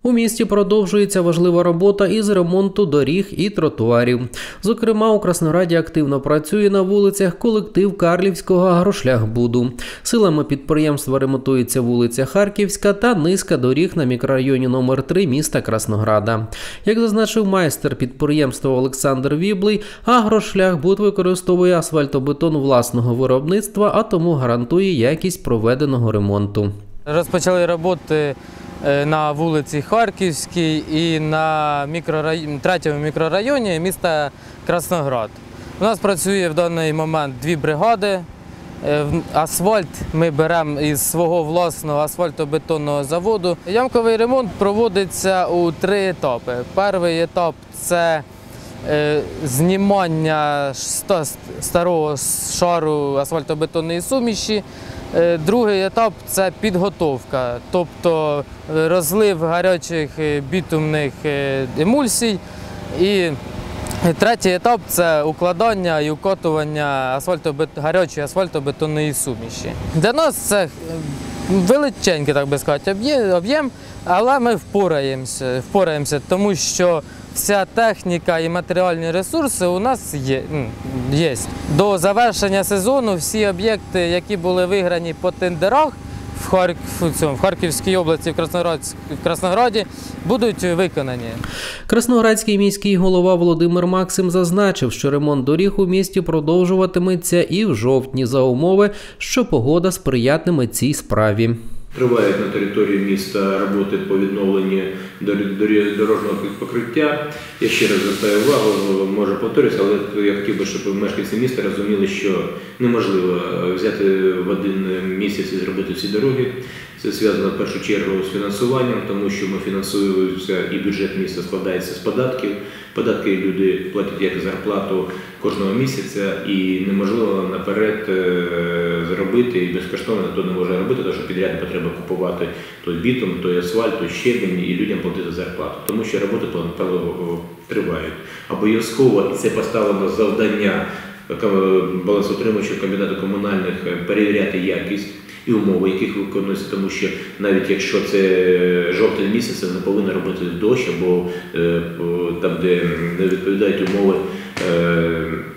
У місті продовжується важлива робота із ремонту доріг і тротуарів. Зокрема, у Краснограді активно працює на вулицях колектив Карлівського агрошляхбуду. Силами підприємства ремонтується вулиця Харківська та низка доріг на мікрорайоні номер 3 міста Краснограда. Як зазначив майстер підприємства Олександр Віблий, агрошляхбуд використовує асфальтобетон власного виробництва, а тому гарантує якість проведеного ремонту. Розпочали роботи на вулиці Харківській і на третьому мікрорайоні міста Красноград. У нас працює в даний момент 2 бригади. Асфальт ми беремо із свого власного асфальтобетонного заводу. Ямковий ремонт проводиться у 3 етапи. Перший етап – це знімання старого шару асфальтобетонної суміші. Другий етап – це підготовка, тобто розлив гарячих бітумних емульсій. І третій етап – це укладання і укатування гарячої асфальтобетонної суміші. Для нас це величенький, так би сказати, об'єм, але ми впораємося, тому що вся техніка і матеріальні ресурси у нас є. До завершення сезону всі об'єкти, які були виграні по тендерах в Харківській області, в Краснограді, будуть виконані. Красноградський міський голова Володимир Максим зазначив, що ремонт доріг у місті продовжуватиметься і в жовтні за умови, що погода сприятиме цій справі. Тривають на території міста роботи по відновленню дорожнього покриття. Я ще раз звертаю увагу, можу повторюся, але я хотів би, щоб мешканці міста розуміли, що неможливо взяти в один місяць і зробити всі дороги. Це зв'язано в першу чергу з фінансуванням, тому що ми фінансуємося і бюджет міста складається з податків. Податки люди платять як зарплату кожного місяця і неможливо наперед зробити і безкоштовно то не може робити, тому що підрядно треба купувати той бітум, той асфальт, той щебень і людям платити зарплату. Тому що роботи тривають. Обов'язково, і це поставлено завдання балансоутримувачів комбінату комунальних, перевіряти якість і умови, яких виконуються, тому що навіть якщо це жовтень місяць, це не повинно робити дощ, або там, де не відповідають умови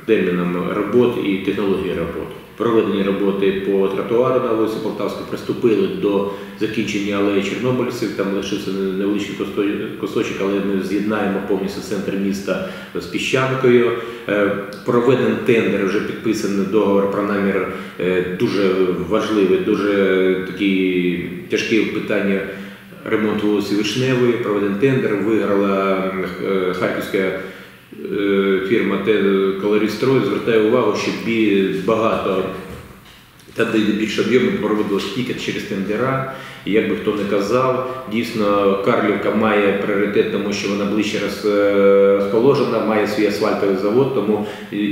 термінам роботи і технології роботи. Проведені роботи по тротуару на вулиці Полтавській, приступили до закінчення алеї чорнобильців, там лишився невеличкий кусочок, але ми з'єднаємо повністю центр міста з Піщанкою. Проведений тендер, вже підписаний договор про намір, дуже важливе, дуже такі тяжкі питання ремонту вулиці Вишневої. Проведений тендер, виграла харківська фірма «Колорістрой». Звертаю увагу, що багато та більше об'єму проводилось тільки через тендера. І як би хто не казав, дійсно Карлівка має пріоритет, тому що вона ближче розположена, має свій асфальтовий завод, тому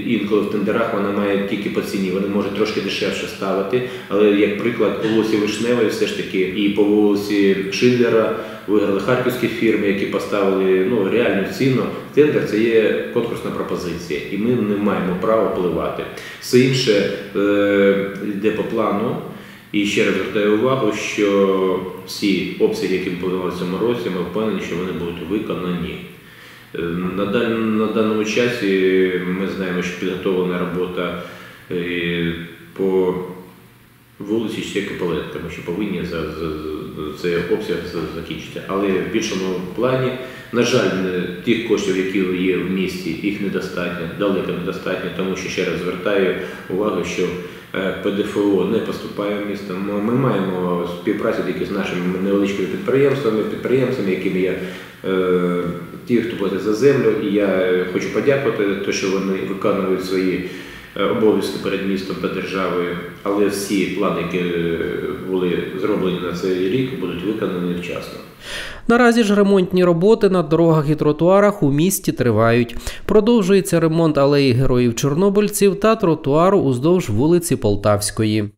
інколи в тендерах вона має тільки по ціні, вони можуть трошки дешевше ставити. Але як приклад, по вулиці Вишневої все ж таки і по вулиці Шиндлера виграли харківські фірми, які поставили реальну ціну. Тендер – це є конкурсна пропозиція, і ми не маємо права впливати. Все інше йде по плану. І ще раз звертаю увагу, що всі обсяги, які ми планували в цьому році, ми впевнені, що вони будуть виконані. На даному часі ми знаємо, що підготовлена робота по вулиці Киполетка, тому що повинні цей обсяг закінчити. Але в більшому плані, на жаль, тих коштів, які є в місті, їх недостатньо, далеко недостатньо, тому що ще раз звертаю увагу, що ПДФО не поступає в місто. Ми маємо співпрацю тільки з нашими невеличкими підприємцями, якими є ті, хто платить за землю. І я хочу подякувати за те, що вони виконують свої обов'язки перед містом та державою, але всі плани, які були зроблені на цей рік, будуть виконані вчасно. Наразі ж ремонтні роботи на дорогах і тротуарах у місті тривають. Продовжується ремонт алеї Героїв Чорнобильців та тротуару уздовж вулиці Полтавської.